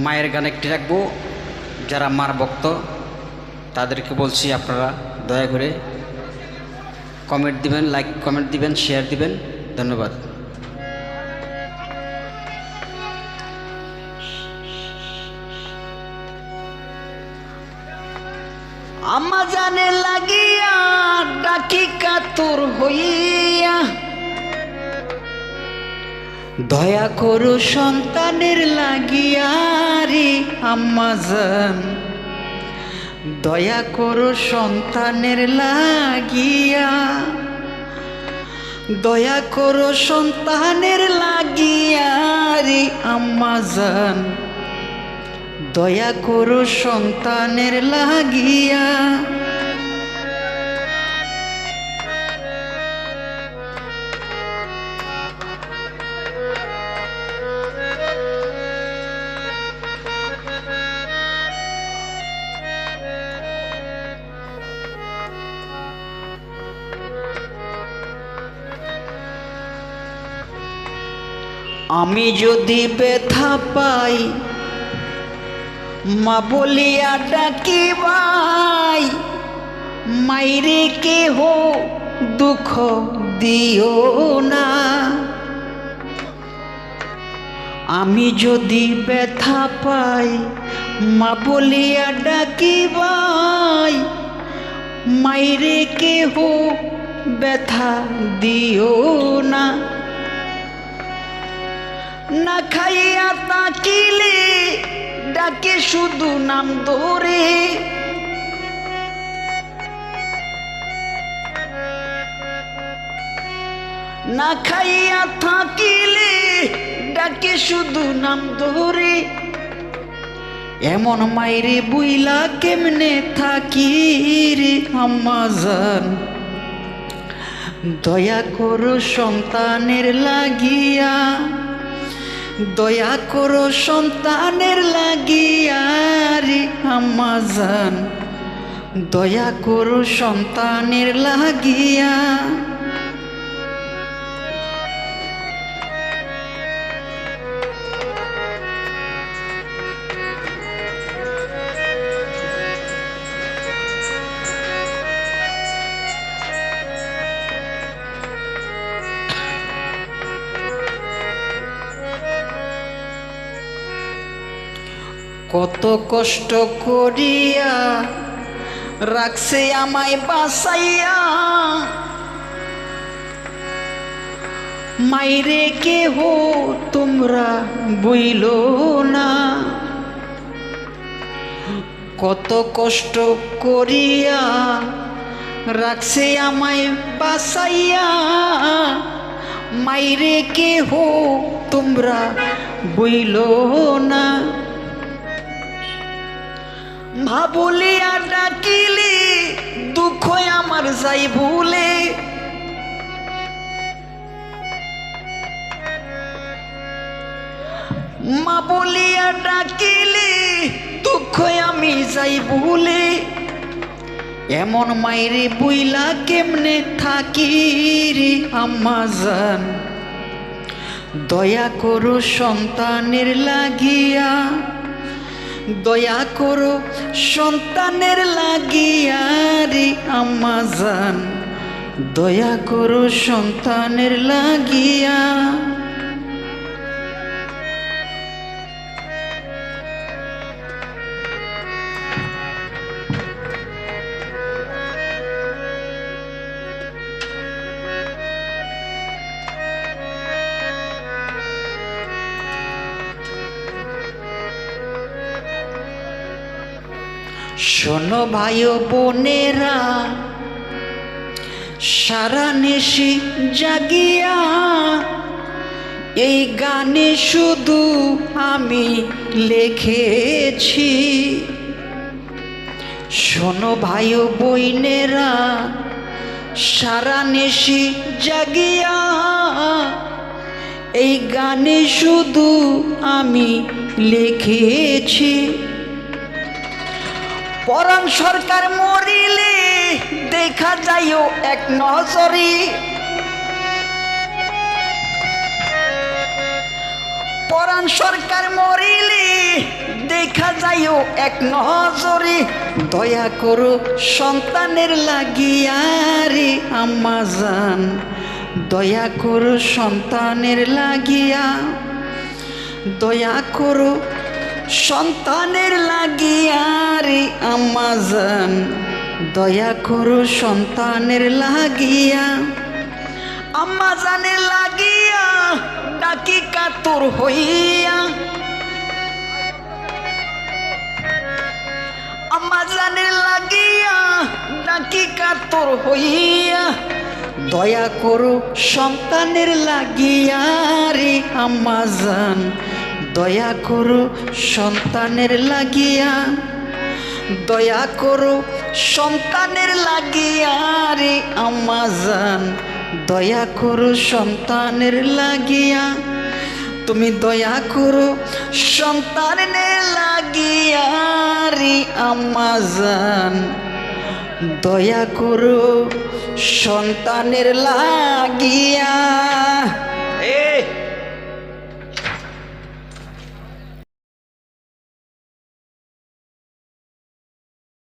মায়ের গান একটি রাখবো। যারা মার ভক্ত তাদেরকে বলছি আপনারা দয়া করে কমেন্ট দিবেন, লাইক কমেন্ট দিবেন, শেয়ার দিবেন। ধন্যবাদ। আম্মা জানে লাগিয়া ডাকি কাতর হইয়া, দয়া করো সন্তানের লাগিয়া রে আম্মা জান, দয়া করো সন্তানের লাগিয়া, দয়া করো সন্তানের লাগিয়া রে আম্মা জান, দয়া করো সন্তানের লাগিয়া। আমি যদি ব্যথা পাই মা বলিয়া ডাকি ভাই, মাইরে কেহ দুঃখ দিও না। আমি যদি ব্যথা পাই মা বলিয়া ডাকি ভাই, মাইরে কেহ ব্যথা দিও না। না খাইয়া তাকিলে ডাকে শুধু নাম ধরে, না খাইয়া থাকিলে ডাকে শুধু নাম ধরে। এমন মাইরে বুইলা কেমনে থাকি রে আম্মা জান, দয়া করো সন্তানের লাগিয়া, দয়া করো সন্তানের লাগিয়া রে আম্মা জান, দয়া করো সন্তানের লাগিয়া। কত কষ্ট করিয়া রাখছে আমায় বাসাইয়া, মাইরে কেহ তোমরা বইলো না। কত কষ্ট করিয়া রাখছে আমায় বাসাইয়া, মাইরে কেহ তোমরা বইলো না। মা বলিয়া ডাকিলে দুঃখ আমার যাই ভুলে, মা বলিয়া ডাকিলে দুঃখ আমি যাই ভুলে। এমন মাইরে বুইলা কেমনে থাকি রে আম্মা জান, দয়া করো সন্তানের লাগিয়া, দয়া করো সন্তানের লাগিয়া রে আম্মা জান, দয়া করো সন্তানের লাগিয়া। শোনো ভাই বোনেরা, সারা নিশি জাগিয়া এই গানে শুধু আমি লিখেছি। শোনো ভাই বোনেরা, সারা নিশি জাগিয়া এই গানে শুধু আমি লিখেছি। পরাণ সরকার মরিলে দেখা যাইও এক নজরে, পরাণ সরকার মরিলে দেখা যাইও এক নজরে দয়া করো সন্তানের লাগিয়া রে আম্মা জান দয়া করো সন্তানের লাগিয়া দয়া করো সন্তানের লাগিয়া রে আম্মা জান দয়া করো সন্তানের লাগিয়া আম্মা জানের লাগিয়া ডাকি কাতর হইয়া আম্মা জানের লাগিয়া ডাকি কাতর হইয়া দয়া করো সন্তানের লাগিয়া রে আম্মা জান দয়া করো সন্তানের লাগিয়া দয়া করো সন্তানের লাগিয়া রে আম্মা জান দয়া করো সন্তানের লাগিয়া তুমি দয়া করো সন্তানের লাগিয়া রে আম্মা জান দয়া করো সন্তানের লাগিয়া।